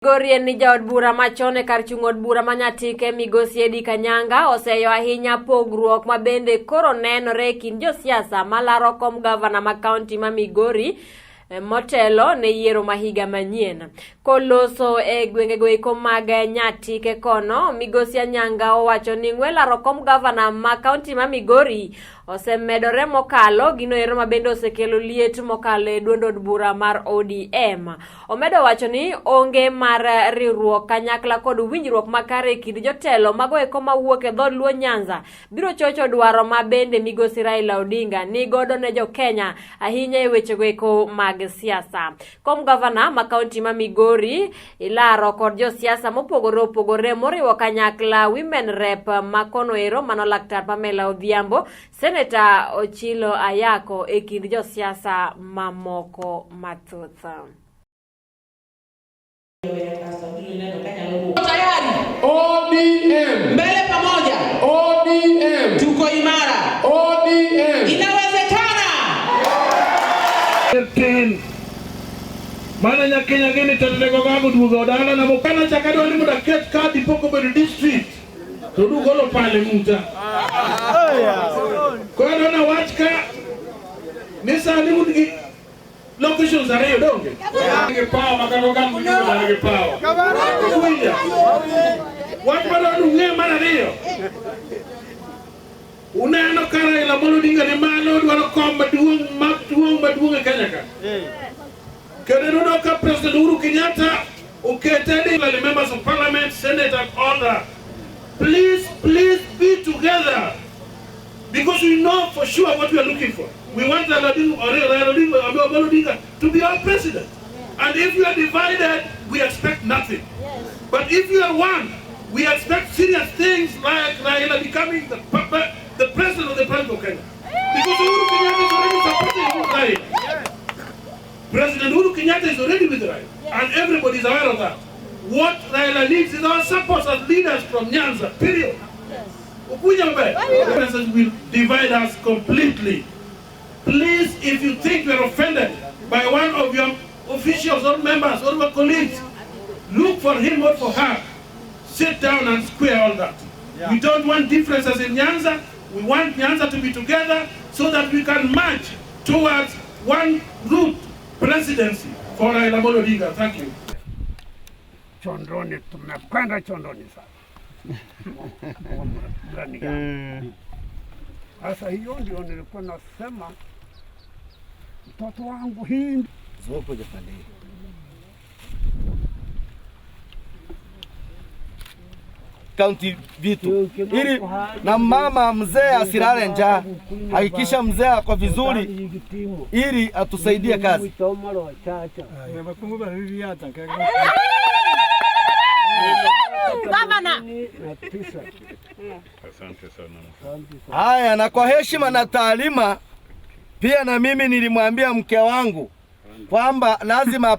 Migori ni jaod bura machone kar chung'od bura manyatike migosi Anyanga oseyo ahinya pogruok mabende koro nenore kind josiasa malaro kom gavana ma kaunti ma Migori motelo ne yiero mahiga manyien. Koloso e gwengego eko mag nyatike kono, migosi Anyanga owacho ni ng'welaro kom gavana ma kaunti ma Migori osemedore mokalo gino ero mabende osekelo liet mokalo e duond od bura mar ODM. Omedo wacho ni onge mar riwruok kanyakla kod winjruok makare kind jotelo mago eko mawuok e dhod Luo Nyanza biro chocho dwaro mabende migosi Raila Odinga ni godo ne jo Kenya ahinya e wechego eko mag siasa. Kom gavana ma kaunti ma Migori ilaro kod josiasa mopogore moriwo kanyakla women rep makono ero mano Laktar Pamela Odhiambo, Senator Ochilo Ayako e kind josiasa mamoko mathoth. ODM mbele pamoja, ODM tuko imara, ODM inawezekana. Mana nyakenya gini tatego gabu dugo dala na mokana chakado ni muda ket kadi poko beri district to dugo lo pale muta kwa dona wachka nisa ni mudi location za reyo donge nge pawa makano gabu dugo nge pawa kuya wat madonu nge mana reyo uneno kara ila molo dinga ni malo dwaro komba duong e kanyaka Kedenudoka President Uhuru Kenyatta, uketedi the members of Parliament, Senate and all that. Please be together. Because we know for sure what we are looking for. We want Raila Odinga to be our president. And if you are divided, we expect nothing. Yes. But if you are one, we expect serious things like Raila becoming the president of the Republic of Kenya. Because Uhuru Kenyatta is already supporting Raila. President Uhuru Kenyatta is already with Raila, and everybody is aware of that. What Raila needs is our support as leaders from Nyanza, period. Yes. Will divide us completely. Please, if you think you are offended by one of your officials or members or your colleagues, look for him or for her. Sit down and square all that. Yeah. We don't want differences in Nyanza. We want Nyanza to be together so that we can march towards one route presidency for Raila Odinga. Thank you. Chondoni, tumekwenda Chondoni sana. Sasa hiyo ndio nilikuwa nasema mtoto wangu hii zopo japande. County vitu ili na mama mzee asirare njaa, hakikisha mzee ako vizuri ili atusaidie kazi. Gavana. Haya, na kwa heshima na taalima pia na mimi nilimwambia mke wangu kwamba lazima